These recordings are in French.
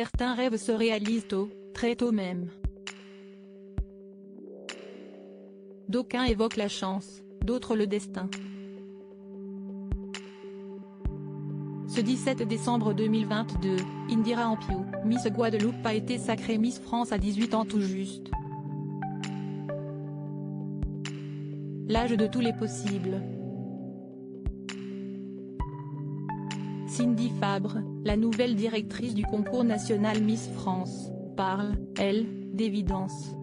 Certains rêves se réalisent tôt, très tôt même. D'aucuns évoquent la chance, d'autres le destin. Ce 17 décembre 2022, Indira Ampiou, Miss Guadeloupe a été sacrée Miss France à 18 ans tout juste. L'âge de tous les possibles. Cindy Fabre, la nouvelle directrice du concours national Miss France, parle, elle, d'évidence.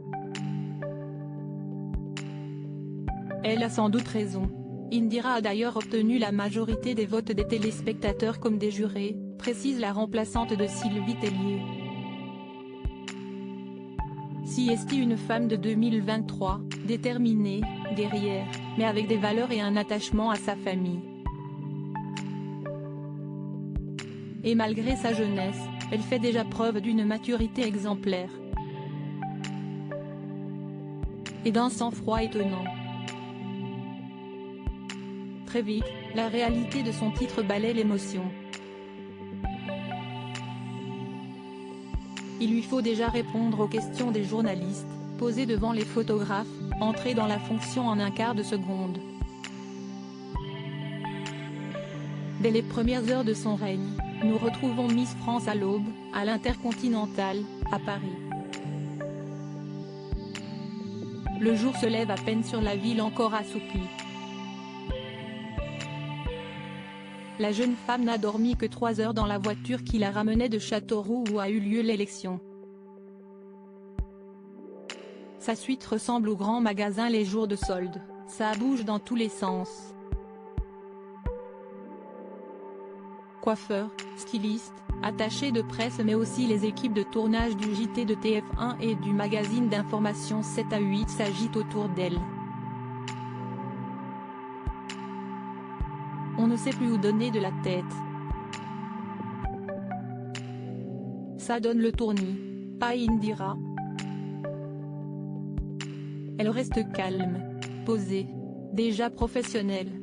Elle a sans doute raison. Indira a d'ailleurs obtenu la majorité des votes des téléspectateurs comme des jurés, précise la remplaçante de Sylvie Tellier. Si est une femme de 2023, déterminée, guerrière, mais avec des valeurs et un attachement à sa famille. Et malgré sa jeunesse, elle fait déjà preuve d'une maturité exemplaire. Et d'un sang-froid étonnant. Très vite, la réalité de son titre balaie l'émotion. Il lui faut déjà répondre aux questions des journalistes, poser devant les photographes, entrer dans la fonction en un quart de seconde. Dès les premières heures de son règne, nous retrouvons Miss France à l'Aube, à l'Intercontinental, à Paris. Le jour se lève à peine sur la ville encore assouplie. La jeune femme n'a dormi que 3 heures dans la voiture qui la ramenait de Châteauroux où a eu lieu l'élection. Sa suite ressemble aux grands magasins les jours de solde, ça bouge dans tous les sens. Coiffeurs, stylistes, attachés de presse mais aussi les équipes de tournage du JT de TF1 et du magazine d'information 7 à 8 s'agitent autour d'elle. On ne sait plus où donner de la tête. Ça donne le tournis, pas Indira. Elle reste calme, posée, déjà professionnelle.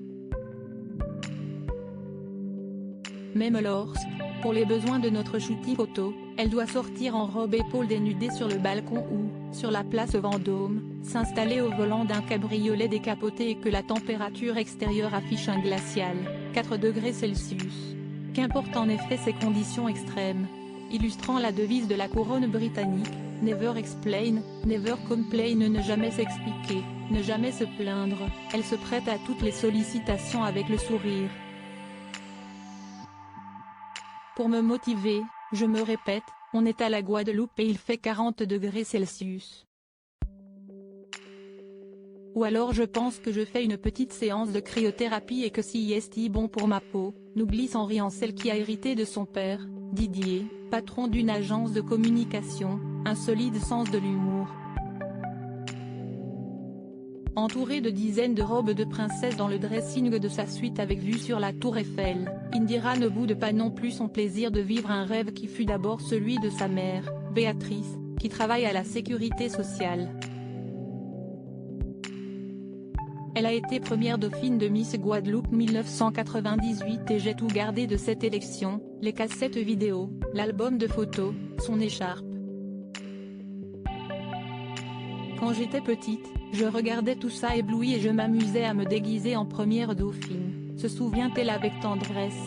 Même lorsque, pour les besoins de notre shooting photo, elle doit sortir en robe épaule dénudée sur le balcon ou, sur la place Vendôme, s'installer au volant d'un cabriolet décapoté et que la température extérieure affiche un glacial, 4 degrés Celsius. Qu'importe en effet ces conditions extrêmes. Illustrant la devise de la couronne britannique, Never explain, never complain, ne jamais s'expliquer, ne jamais se plaindre, elle se prête à toutes les sollicitations avec le sourire. Pour me motiver, je me répète, on est à la Guadeloupe et il fait 40 degrés Celsius. Ou alors je pense que je fais une petite séance de cryothérapie et que si est bon pour ma peau, nous glisse en riant celle qui a hérité de son père, Didier, patron d'une agence de communication, un solide sens de l'humour. Entourée de dizaines de robes de princesse dans le dressing de sa suite avec vue sur la tour Eiffel, Indira ne boude pas non plus son plaisir de vivre un rêve qui fut d'abord celui de sa mère, Béatrice, qui travaille à la sécurité sociale. Elle a été première dauphine de Miss Guadeloupe 1998 et j'ai tout gardé de cette élection, les cassettes vidéo, l'album de photos, son écharpe. Quand j'étais petite, je regardais tout ça ébloui et je m'amusais à me déguiser en première dauphine, se souvient-elle avec tendresse.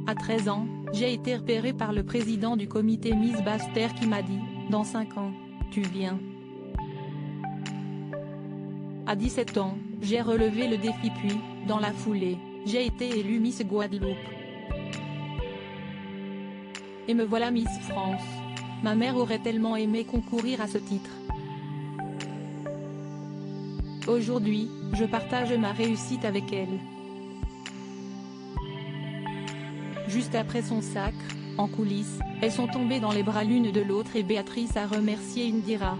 À 13 ans, j'ai été repérée par le président du comité Miss Basse-Terre qui m'a dit, dans 5 ans, tu viens. À 17 ans, j'ai relevé le défi puis, dans la foulée, j'ai été élue Miss Guadeloupe. Et me voilà Miss France. Ma mère aurait tellement aimé concourir à ce titre. Aujourd'hui, je partage ma réussite avec elle. Juste après son sacre, en coulisses, elles sont tombées dans les bras l'une de l'autre et Béatrice a remercié Indira.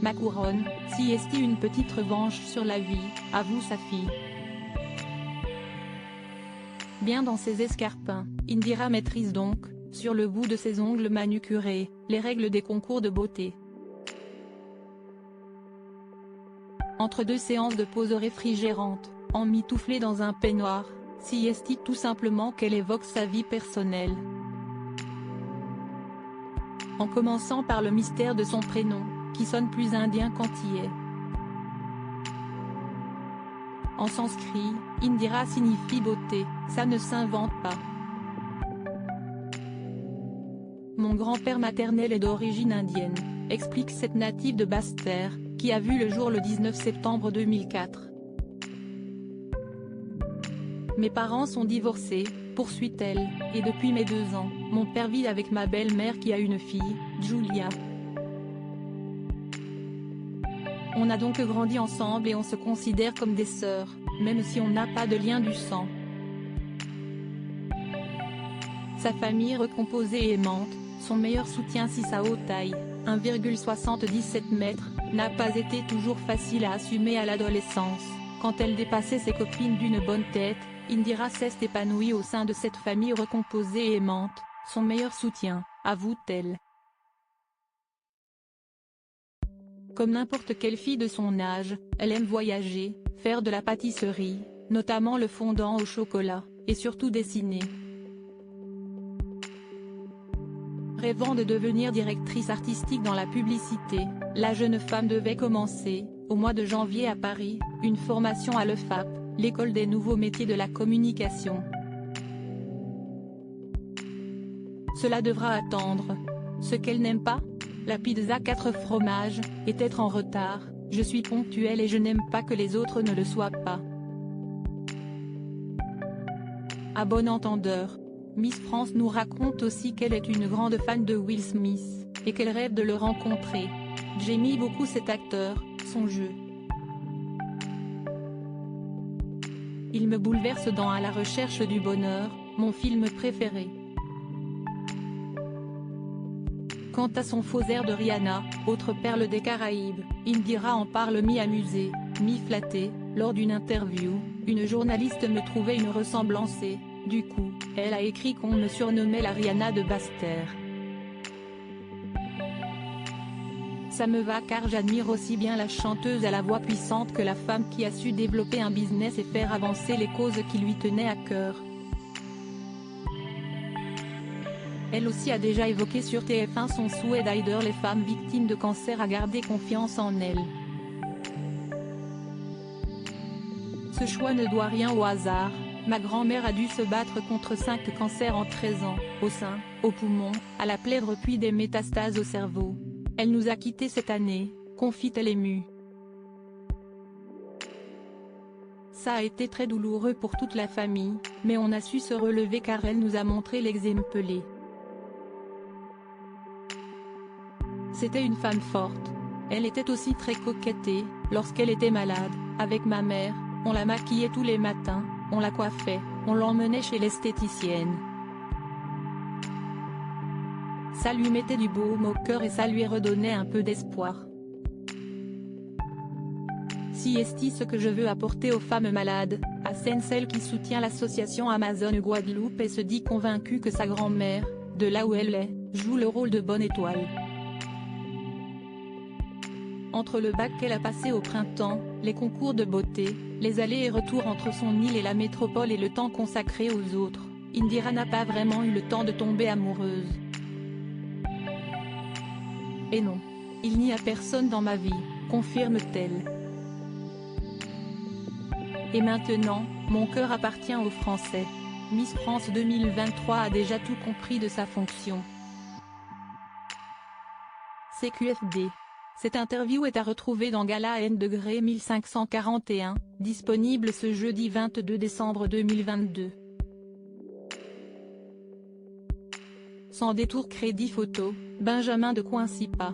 Ma couronne, si est une petite revanche sur la vie, avoue sa fille. Bien dans ses escarpins, Indira maîtrise donc, sur le bout de ses ongles manucurés, les règles des concours de beauté. Entre 2 séances de pause réfrigérante, emmitouflée dans un peignoir, Si est-il tout simplement qu'elle évoque sa vie personnelle. En commençant par le mystère de son prénom, qui sonne plus indien qu'antillais. En sanskrit, Indira signifie beauté, ça ne s'invente pas. Mon grand-père maternel est d'origine indienne, explique cette native de Basse-Terre, qui a vu le jour le 19 septembre 2004. Mes parents sont divorcés, poursuit-elle, et depuis mes 2 ans, mon père vit avec ma belle-mère qui a une fille, Julia. On a donc grandi ensemble et on se considère comme des sœurs, même si on n'a pas de lien du sang. Sa famille recomposée et aimante, son meilleur soutien si sa haute taille, 1,77 m, n'a pas été toujours facile à assumer à l'adolescence. Quand elle dépassait ses copines d'une bonne tête, Indira s'est épanouie au sein de cette famille recomposée et aimante, son meilleur soutien, avoue-t-elle. Comme n'importe quelle fille de son âge, elle aime voyager, faire de la pâtisserie, notamment le fondant au chocolat, et surtout dessiner. Rêvant de devenir directrice artistique dans la publicité, la jeune femme devait commencer, au mois de janvier à Paris, une formation à l'EFAP, l'école des nouveaux métiers de la communication. Cela devra attendre. Ce qu'elle n'aime pas, la pizza 4 fromages, est être en retard, je suis ponctuelle et je n'aime pas que les autres ne le soient pas. À bon entendeur, Miss France nous raconte aussi qu'elle est une grande fan de Will Smith, et qu'elle rêve de le rencontrer. J'aime beaucoup cet acteur, son jeu. Il me bouleverse dans À la recherche du bonheur, mon film préféré. Quant à son faux air de Rihanna, autre perle des Caraïbes, Indira en parle mi-amusée, mi-flattée. Lors d'une interview, une journaliste me trouvait une ressemblance et, du coup, elle a écrit qu'on me surnommait la Rihanna de Basse-Terre. Ça me va car j'admire aussi bien la chanteuse à la voix puissante que la femme qui a su développer un business et faire avancer les causes qui lui tenaient à cœur. Elle aussi a déjà évoqué sur TF1 son souhait d'aider les femmes victimes de cancer à garder confiance en elles. Ce choix ne doit rien au hasard, ma grand-mère a dû se battre contre 5 cancers en 13 ans, au sein, au poumon, à la plèvre puis des métastases au cerveau. Elle nous a quittés cette année, confie-t-elle émue. Ça a été très douloureux pour toute la famille, mais on a su se relever car elle nous a montré l'exemple. C'était une femme forte. Elle était aussi très coquette et, lorsqu'elle était malade, avec ma mère, on la maquillait tous les matins, on la coiffait, on l'emmenait chez l'esthéticienne. Ça lui mettait du baume au cœur et ça lui redonnait un peu d'espoir. Si est ce que je veux apporter aux femmes malades, assène celle qui soutient l'association Amazon Guadeloupe et se dit convaincue que sa grand-mère, de là où elle est, joue le rôle de bonne étoile. Entre le bac qu'elle a passé au printemps, les concours de beauté, les allers et retours entre son île et la métropole et le temps consacré aux autres, Indira n'a pas vraiment eu le temps de tomber amoureuse. Et non. Il n'y a personne dans ma vie, confirme-t-elle. Et maintenant, mon cœur appartient aux Français. Miss France 2023 a déjà tout compris de sa fonction. CQFD. Cette interview est à retrouver dans Gala N degré 1541, disponible ce jeudi 22 décembre 2022. Sans détour crédit photo, Benjamin de Coincipa.